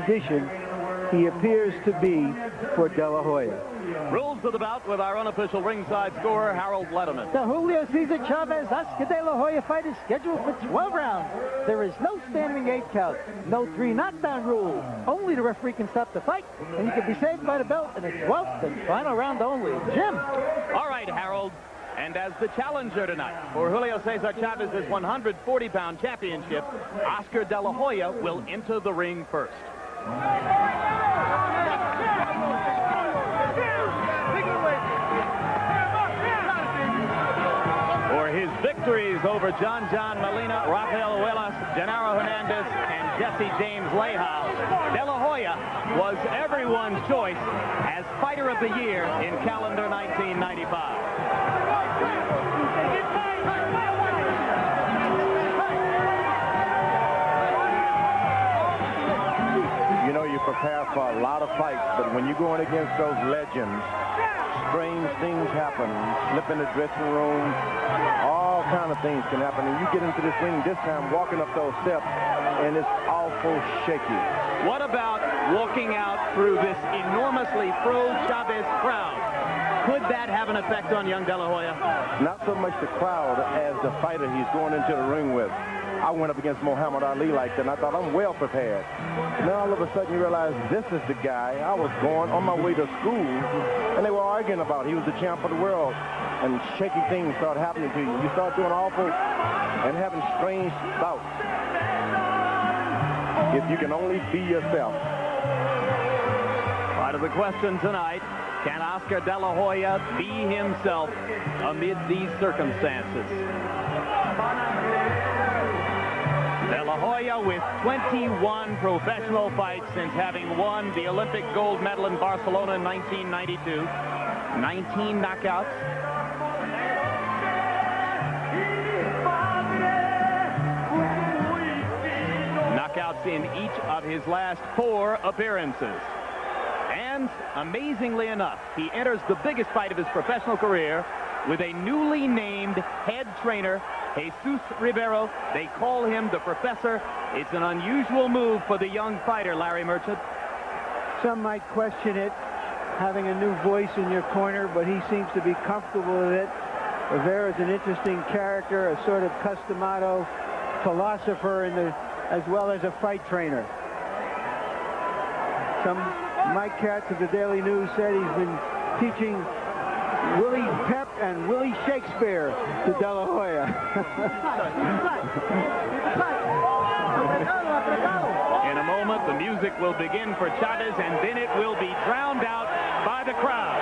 condition he appears to be for De La Hoya. Rules of the bout with our unofficial ringside scorer, Harold Letterman. The Julio Cesar Chavez Oscar De La Hoya fight is scheduled for 12 rounds. There is no standing 8 count, no 3 knockdown rule. Only the referee can stop the fight, and you can be saved by the belt in a 12th and final round only. Jim. All right, Harold. And as the challenger tonight for Julio Cesar Chavez's 140-pound championship, Oscar De La Hoya will enter the ring first. For his victories over John Molina, Rafael Huelas, Gennaro Hernandez, and Jesse James Lehal, De La Hoya was everyone's choice as Fighter of the Year in calendar 1995. You know, you prepare for a lot of fights, but when you're going against those legends, strange things happen. Slip in the dressing room, all kind of things can happen. And you get into this ring this time, walking up those steps, and it's awful shaky. What about walking out through this enormously pro-Chavez crowd? Could that have an effect on young De La Hoya? Not so much the crowd as the fighter he's going into the ring with. I went up against Muhammad Ali like that, and I thought I'm well prepared. Now all of a sudden you realize this is the guy I was going on my way to school, and they were arguing about. He was the champ of the world, and shaky things start happening to you. You start doing awful and having strange bouts. If you can only be yourself. Part of the question tonight, can Oscar De La Hoya be himself amid these circumstances? De La Hoya with 21 professional fights since having won the Olympic gold medal in Barcelona in 1992. 19 knockouts. Knockouts in each of his last 4 appearances. And amazingly enough, he enters the biggest fight of his professional career with a newly named head trainer, Jesus Ribeiro. They call him the Professor. It's an unusual move for the young fighter, Larry Merchant. Some might question it, having a new voice in your corner, but he seems to be comfortable with it. Rivera is an interesting character, a sort of customado philosopher as well as a fight trainer. Some Mike Katz of the Daily News said he's been teaching Willie Pep and Willie Shakespeare to De La Hoya. In a moment, the music will begin for Chavez, and then it will be drowned out by the crowd.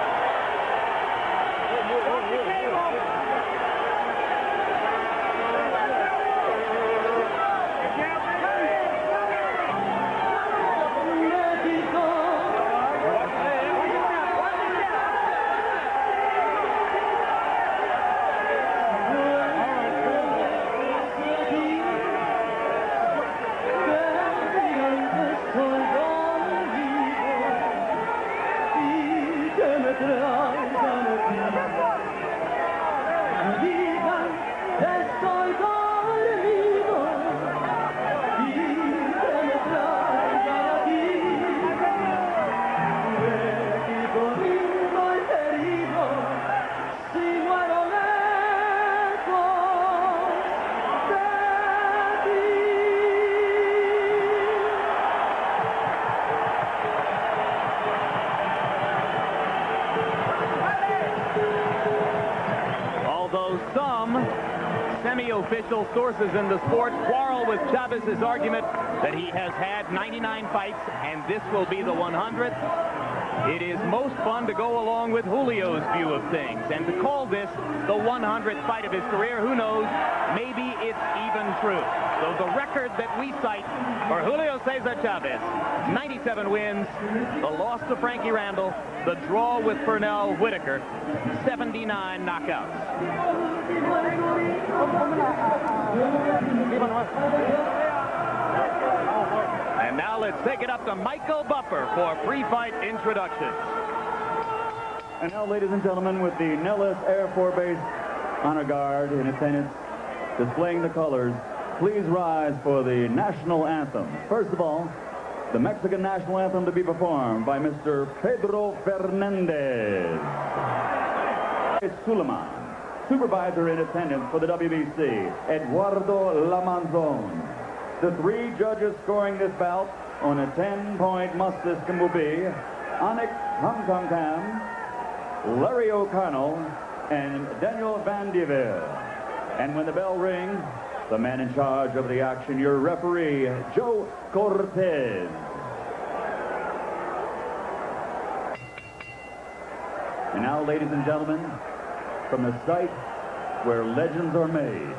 Semi-official sources in the sport quarrel with Chavez's argument that he has had 99 fights and this will be the 100th. It is most fun to go along with Julio's view of things, and to call this the 100th fight of his career, who knows, maybe it's even true. So the record that we cite for Julio Cesar Chavez, 97 wins, the loss to Frankie Randall, the draw with Pernell Whitaker, 79 knockouts. And now let's take it up to Michael Buffer for pre-fight introductions. And now, ladies and gentlemen, with the Nellis Air Force Base Honor Guard in attendance, displaying the colors, please rise for the national anthem. First of all, the Mexican national anthem to be performed by Mr. Pedro Fernandez. Suleiman, supervisor in attendance for the WBC, Eduardo Lamanzon. The 3 judges scoring this bout on a 10-point must system will be Anik Hamkamkam, Larry O'Connell, and Daniel Van Devere. And when the bell rings, the man in charge of the action, your referee, Joe Cortez. And now, ladies and gentlemen, from the site where legends are made,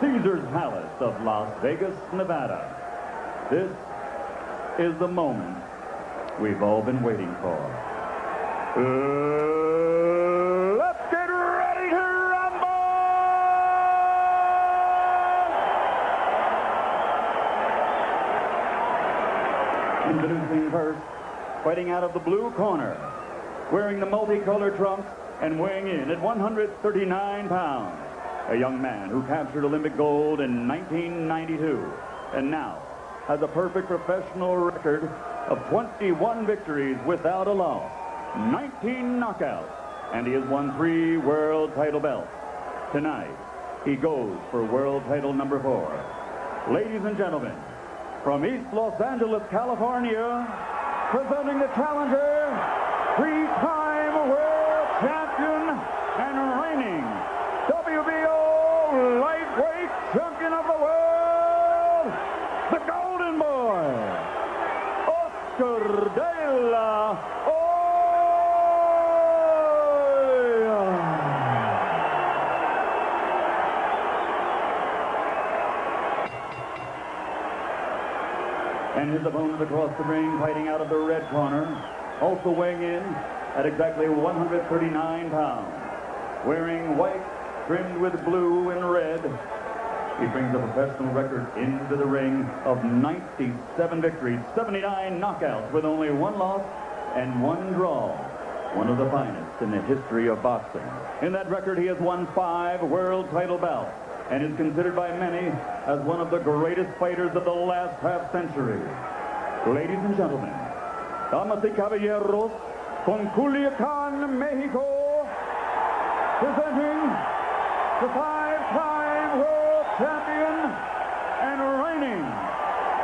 Caesar's Palace of Las Vegas, Nevada, this is the moment we've all been waiting for. Let's get ready to rumble! Introducing first, fighting out of the blue corner, wearing the multicolored trunks and weighing in at 139 pounds, a young man who captured Olympic gold in 1992 and now has a perfect professional record of 21 victories without a loss, 19 knockouts, and he has won 3 world title belts. Tonight, he goes for world title number 4. Ladies and gentlemen, from East Los Angeles, California, presenting the challenger, 3-time world champion and reigning WBO lightweight champion of the world, the Golden Boy, Oscar de la Hoya. And his opponent across the ring, fighting out of the red corner, also weighing in at exactly 139 pounds, wearing white trimmed with blue and red. He brings a professional record into the ring of 97 victories, 79 knockouts with only 1 loss and 1 draw. One of the finest in the history of boxing. In that record, he has won 5 world title bouts and is considered by many as one of the greatest fighters of the last half-century. Ladies and gentlemen, damas y caballeros, con Culiacán, Mexico, presenting the 5-time world champion and reigning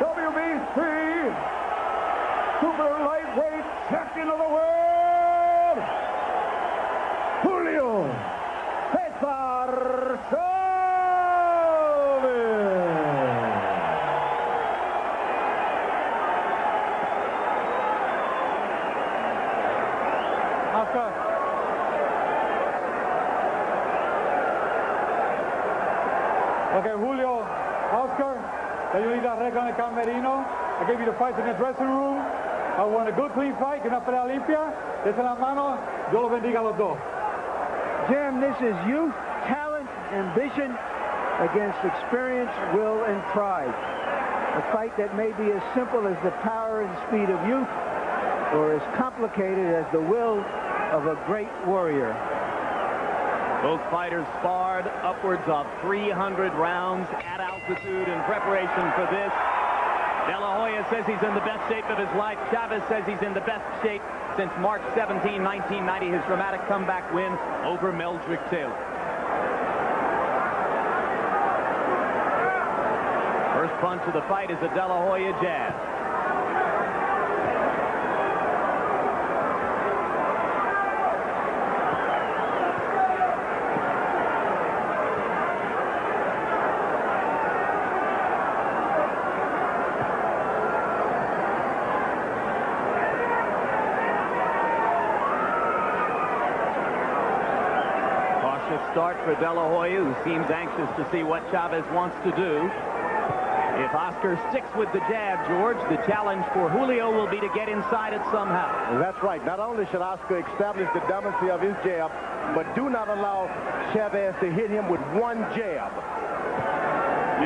WBC super lightweight champion of the world, Julio Cesar Chavez. Okay, Julio, Oscar, can you leave that record in the camerino? I gave you the fight in the dressing room. I won a good, clean fight, una pelea limpia. Desde la mano, Dios los bendiga a los dos. Jim, this is youth, talent, ambition against experience, will, and pride. A fight that may be as simple as the power and speed of youth, or as complicated as the will of a great warrior. Both fighters sparred upwards of 300 rounds at altitude in preparation for this. De La Hoya says he's in the best shape of his life. Chavez says he's in the best shape since March 17, 1990, his dramatic comeback win over Meldrick Taylor. First punch of the fight is a De La Hoya jab. Start for De La Hoya, who seems anxious to see what Chavez wants to do. If Oscar sticks with the jab, George, the challenge for Julio will be to get inside it somehow. That's right. Not only should Oscar establish the dominancy of his jab, but do not allow Chavez to hit him with one jab.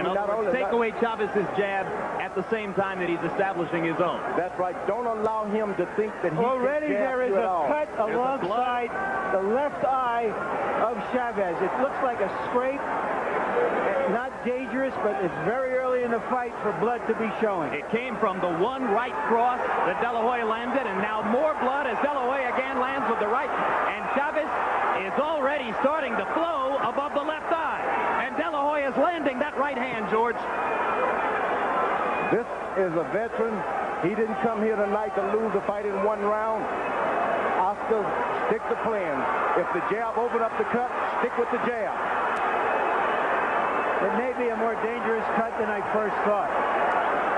In other words, take away Chavez's jab at the same time that he's establishing his own. That's right. Don't allow him to think that he already can jab there is you at a all. cut alongside the left eye of Chavez. It looks like a scrape. Not dangerous, but it's very early in the fight for blood to be showing. It came from the one right cross that De La Hoya landed, and now more blood as De La Hoya again lands with the right. And Chavez is already starting to flow above the left eye. And De La Hoya is landing that right hand, George. This is a veteran. He didn't come here tonight to lose the fight in one round. Oscar, stick to plan. If the jab opened up the cut, stick with the jab. It may be a more dangerous cut than I first thought.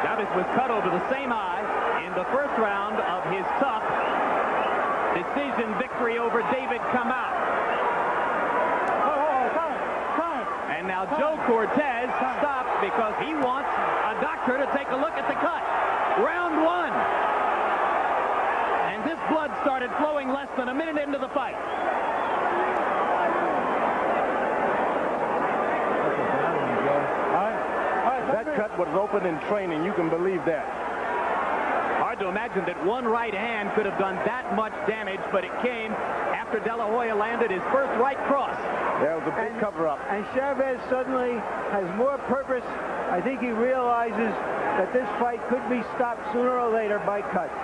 Chavez was cut over the same eye in the first round of his tough decision victory over David Kamau. And now Joe Cortez stopped because he wants a doctor to take a look at the cut. Round one. And this blood started flowing less than a minute into the fight. That cut was open in training. You can believe that. Hard to imagine that one right hand could have done that much damage, but it came after De La Hoya landed his first right cross. That was a big cover-up. And Chavez suddenly has more purpose. I think he realizes that this fight could be stopped sooner or later by cuts.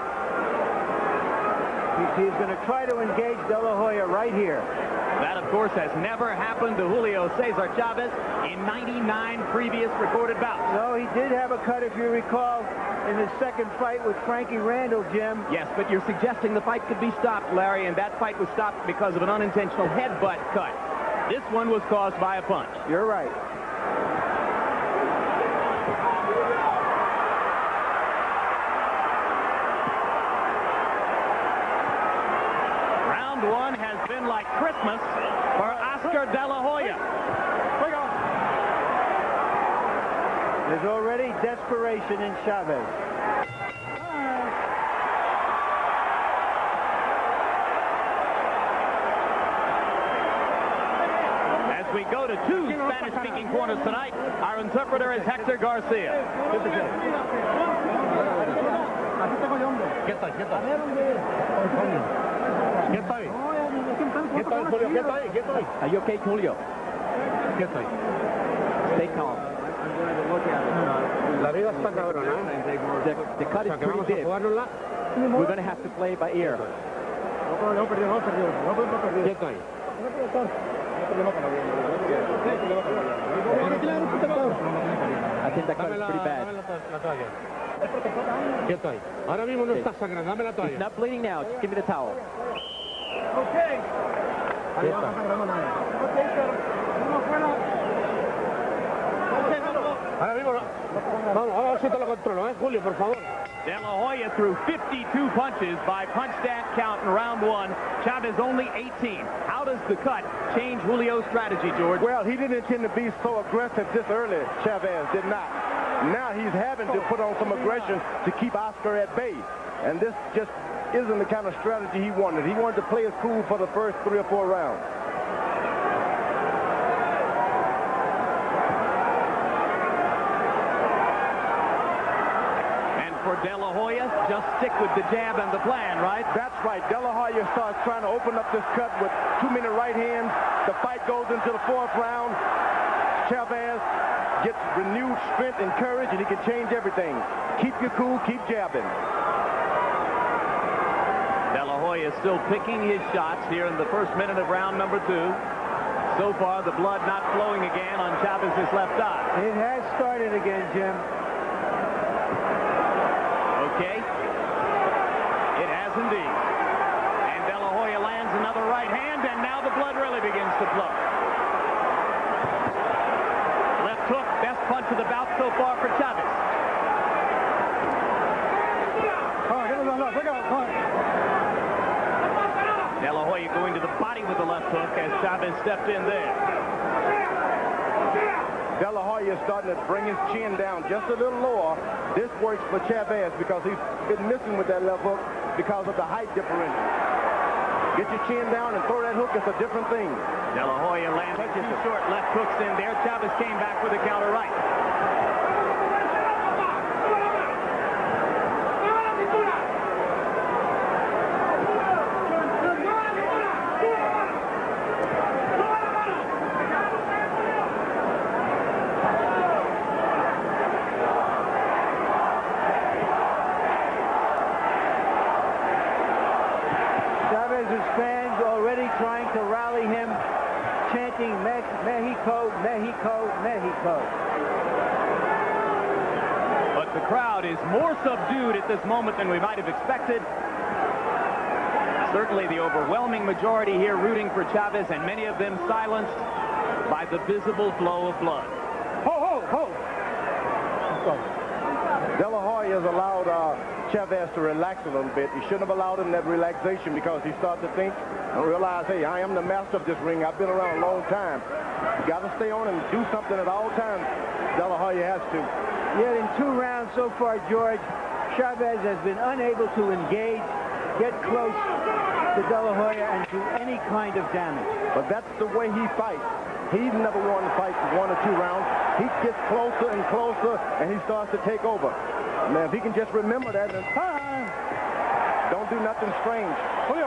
He's going to try to engage De La Hoya right here. That, of course, has never happened to Julio Cesar Chavez in 99 previous recorded bouts. No, he did have a cut, if you recall, in his second fight with Frankie Randall, Jim. Yes, but you're suggesting the fight could be stopped, Larry, and that fight was stopped because of an unintentional headbutt cut. This one was caused by a punch. You're right. Round one has been like Christmas for Oscar De La Hoya. There's already desperation in Chavez. As we go to two Spanish-speaking corners tonight, our interpreter is Hector Garcia. Are you okay, Julio? Stay calm. La vida está cabrona. The cut is pretty big. We're going to have to play by ear. Quieto ahí. I think that cut is pretty bad. Quieto ahí. Ahora mismo no está sangrando. Dame la It's toalla. not bleeding now. Just give me the towel. Ahora mismo no. Vamos, ahora a ver si te lo controlo, Julio, por favor. De La Hoya threw 52 punches by punch stat count in round one. Chavez only 18. How does the cut change Julio's strategy, George? Well, he didn't intend to be so aggressive this early. Chavez did not. Now he's having to put on some aggression to keep Oscar at bay. And this just isn't the kind of strategy he wanted. He wanted to play it cool for the first 3 or 4 rounds. For De La Hoya, just stick with the jab and the plan, right? That's right. De La Hoya starts trying to open up this cut with too many right hands. The fight goes into the 4th round. Chavez gets renewed strength and courage, and he can change everything. Keep your cool, keep jabbing. De La Hoya is still picking his shots here in the first minute of round number 2. So far, the blood not flowing again on Chavez's left eye. It has started again, Jim. Okay. It has indeed. And De La Hoya lands another right hand, and now the blood really begins to flow. Left hook, best punch of the bout so far for Chavez. De La Hoya going to the body with the left hook as Chavez stepped in there. De La Hoya is starting to bring his chin down just a little lower. This works for Chavez because he's been missing with that left hook because of the height differential. Get your chin down and throw that hook. It's a different thing. De La Hoya landed 2 short left hooks in there. Chavez came back with a counter right. already trying to rally him, chanting Mexico, Mexico, Mexico. But the crowd is more subdued at this moment than we might have expected. Certainly the overwhelming majority here rooting for Chavez, and many of them silenced by the visible flow of blood. Ho, ho, ho! De La Hoya has allowed Chavez to relax a little bit. He shouldn't have allowed him that relaxation, because he started to think and realize, hey, I am the master of this ring. I've been around a long time. You got to stay on and do something at all times. De La Hoya has to. Yet in 2 rounds so far, George, Chavez has been unable to engage, get close to De La Hoya, and do any kind of damage. But that's the way he fights. He's never won the fight 1 or 2 rounds. He gets closer and closer, and he starts to take over. Man, if he can just remember that and don't do nothing strange. Julio.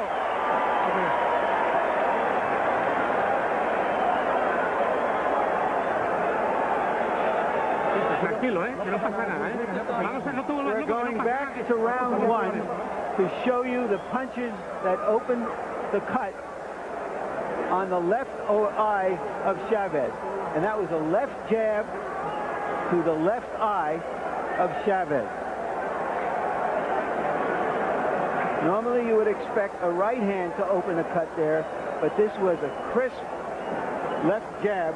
Tranquilo, que no pasa nada, We're going back to round 1 to show you the punches that opened the cut on the left eye of Chavez. And that was a left jab to the left eye of Chavez. Normally you would expect a right hand to open a cut there, but this was a crisp left jab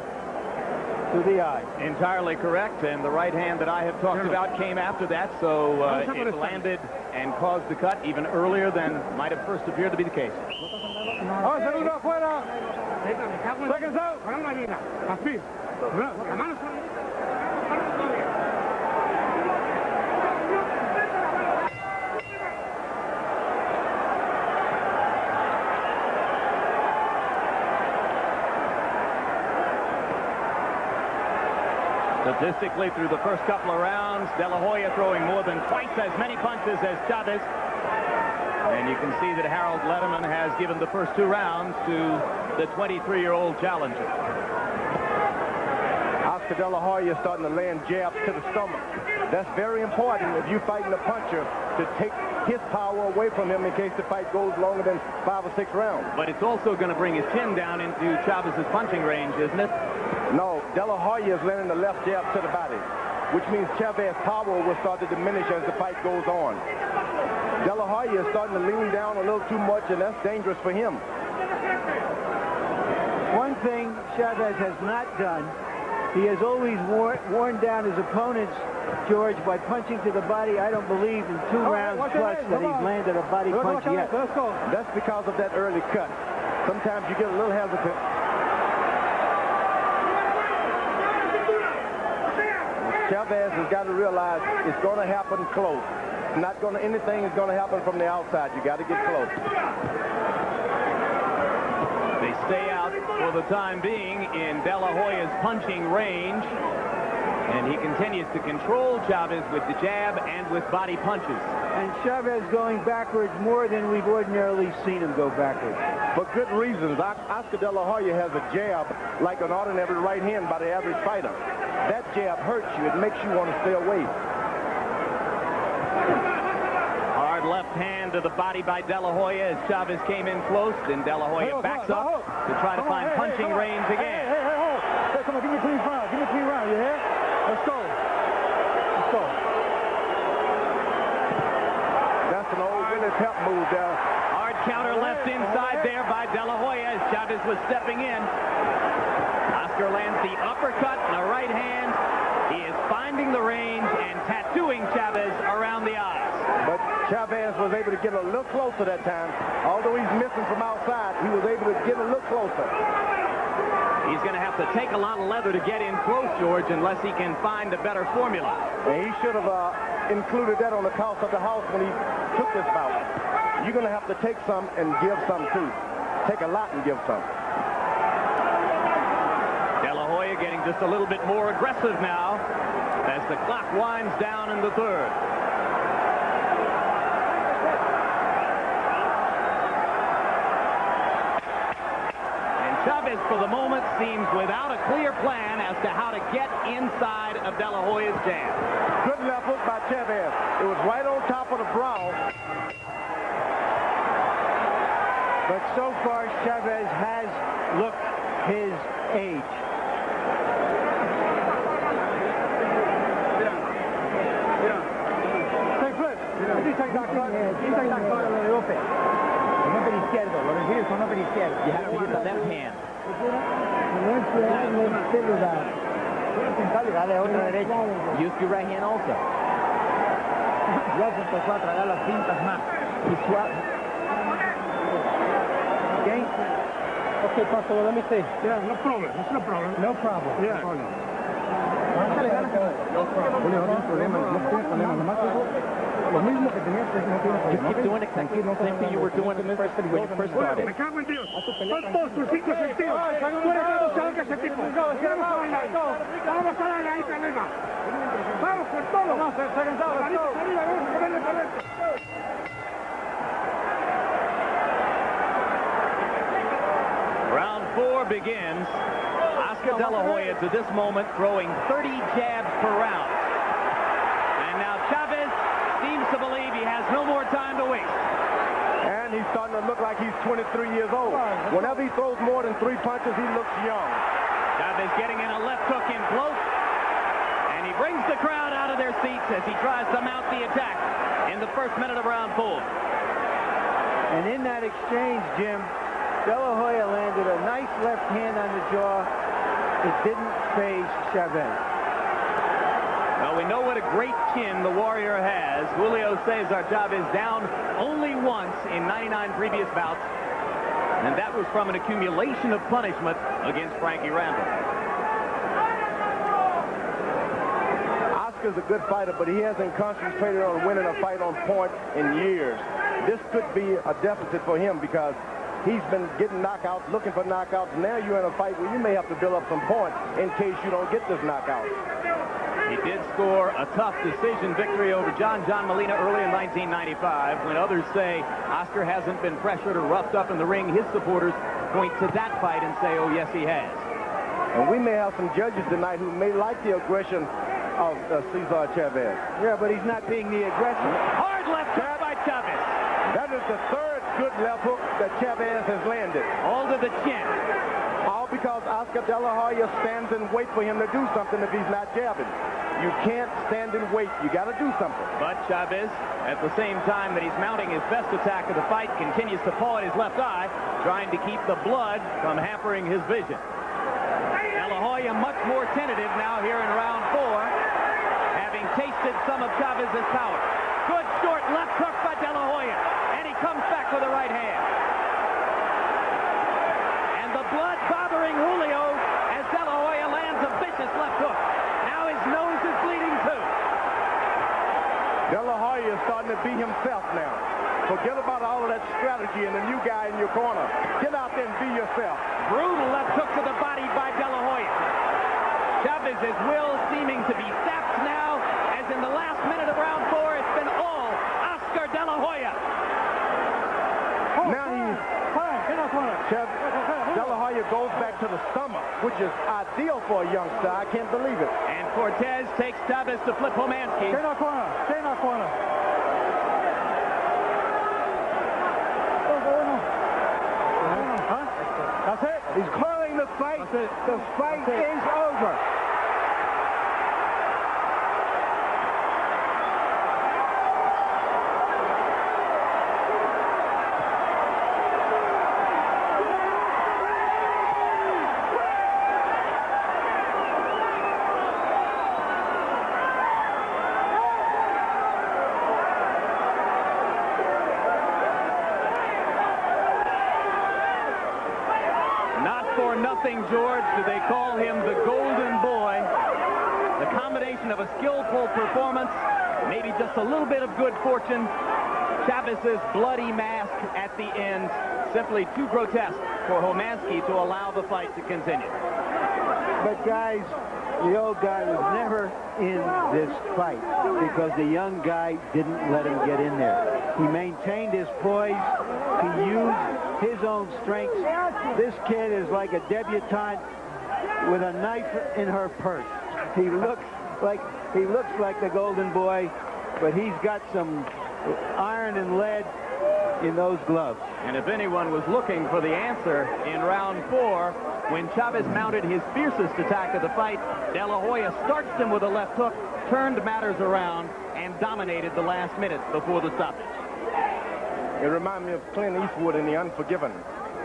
to the eye. Entirely correct, and the right hand that I have talked about came after that, so it landed and caused the cut even earlier than might have first appeared to be the case. Saludo afuera. Seconds out. Así. La mano. Statistically, through the first couple of rounds, De La Hoya throwing more than twice as many punches as Chavez. And you can see that Harold Letterman has given the first 2 rounds to the 23-year-old challenger. Oscar De La Hoya is starting to land jabs to the stomach. That's very important if you're fighting a puncher, to take his power away from him in case the fight goes longer than 5 or 6 rounds. But it's also going to bring his chin down into Chavez's punching range, isn't it? No, De La Hoya is landing the left jab to the body, which means Chavez's power will start to diminish as the fight goes on. De La Hoya is starting to lean down a little too much, and that's dangerous for him. One thing Chavez has not done, he has always worn down his opponents, George, by punching to the body. I don't believe in 2 rounds plus that he's landed a body punch yet. That's because of that early cut. Sometimes you get a little hesitant. Chavez has got to realize it's going to happen close. Not going to, anything is going to happen from the outside. You got to get close. They stay out for the time being in De La Hoya's punching range. And he continues to control Chavez with the jab and with body punches. And Chavez going backwards more than we've ordinarily seen him go backwards. For good reasons. Oscar De La Hoya has a jab like an ordinary right hand by the average fighter. That jab hurts you. It makes you want to stay away. Hard left hand to the body by De La Hoya as Chavez came in close. Then De La Hoya backs up to try to find punching range again. Hey, come on, give me a clean round. Give me a clean round, you hear? Let's go. Let's go. That's an old Willie Pep move there. Hard counter left inside there by De La Hoya as Chavez was stepping in. Oscar lands the uppercut and a right hand. He is finding the range and tattooing Chavez around the eyes. But Chavez was able to get a little closer that time. Although he's missing from outside, he was able to get a little closer. He's going to have to take a lot of leather to get in close, George, unless he can find a better formula. And he should have included that on the cost of the house when he took this bout. You're going to have to take some and give some too. Take a lot and give some. De La Hoya getting just a little bit more aggressive now as the clock winds down in the 3rd. Chavez, for the moment, seems without a clear plan as to how to get inside of De La Hoya's jab. Good left hook by Chavez. It was right on top of the brow. But so far, Chavez has looked his age. Take flip. He take that cut. He take that cut. You have to use the left hand. Use your right hand also. He swapped. Okay? Okay, Pastor, let me see. Yeah, no problem. It's no problem. No problem. Yeah. Julio, no tiene problema. Nomás lo mismo que tenías, no tiene You problema. keep doing exactly the same thing you were doing when you first started. Me cago en Dios. Son todos tus 5 sentidos. Tú eres demasiado que ese tipo. Vamos a darle ahí, pelea. Vamos con todo. No, se cansado. Arriba, vamos a ponerle correcto. Round 4 begins. Oscar De La Hoya to this moment throwing 30 jabs per round. And now Chavez seems to believe he has no more time to waste. And he's starting to look like he's 23 years old. Whenever he throws more than 3 punches, he looks young. Chavez getting in a left hook in close. And he brings the crowd out of their seats as he tries to mount the attack in the first minute of round 4. And in that exchange, Jim, De La Hoya landed a nice left hand on the jaw. It didn't phase Chavez. Well, we know what a great chin the Warrior has. Julio Cesar Chavez down only once in 99 previous bouts. And that was from an accumulation of punishment against Frankie Randall. Oscar's a good fighter, but he hasn't concentrated on winning a fight on point in years. This could be a deficit for him because he's been getting knockouts, looking for knockouts. Now you're in a fight where you may have to build up some points in case you don't get this knockout. He did score a tough decision victory over John Molina early in 1995. When others say Oscar hasn't been pressured or roughed up in the ring, his supporters point to that fight and say, oh, yes, he has. And we may have some judges tonight who may like the aggression of Cesar Chavez. Yeah, but he's not being the aggressor. Hard left hook by Chavez. That is the third good left hook that Chavez has landed. All to the chin. All because Oscar De La Hoya stands and waits for him to do something if he's not jabbing. You can't stand and wait. You got to do something. But Chavez, at the same time that he's mounting his best attack of the fight, continues to paw at his left eye, trying to keep the blood from hampering his vision. De La Hoya much more tentative now here in round 4, having tasted some of Chavez's power. Good short left hook by De La Hoya, and he comes back with a right hand. And the blood bothering Julio as De La Hoya lands a vicious left hook. Now his nose is bleeding too. De La Hoya is starting to be himself now. Forget about all of that strategy and the new guy in your corner. Get out there and be yourself. Brutal left hook to the body by De La Hoya. Chavez's will seeming to be sapped now, as in the last minute of round 4, it's been all Oscar De La Hoya. Now De La Hoya goes back to the stomach, which is ideal for a youngster. I can't believe it. And Cortez takes Chavez to flip Homansky. Stay in our corner. Stay in our corner. That's it. He's calling the fight. The fight is over. Nothing, George, do they call him the Golden Boy. The combination of a skillful performance, maybe just a little bit of good fortune. Chavez's bloody mask at the end, simply too grotesque for Homansky to allow the fight to continue. But guys, the old guy was never in this fight because the young guy didn't let him get in there. He maintained his poise. He used his own strength. This kid is like a debutante with a knife in her purse. He looks like the Golden Boy, but he's got some iron and lead in those gloves. And if anyone was looking for the answer in round 4, when Chavez mounted his fiercest attack of the fight, De La Hoya starched him with a left hook, turned matters around, and dominated the last minute before the stoppage. It reminded me of Clint Eastwood in The Unforgiven.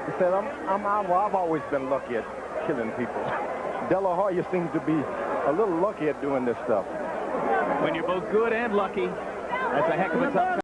He said, I've always been lucky at killing people. De La Hoya seems to be a little lucky at doing this stuff. When you're both good and lucky, that's a heck of a tough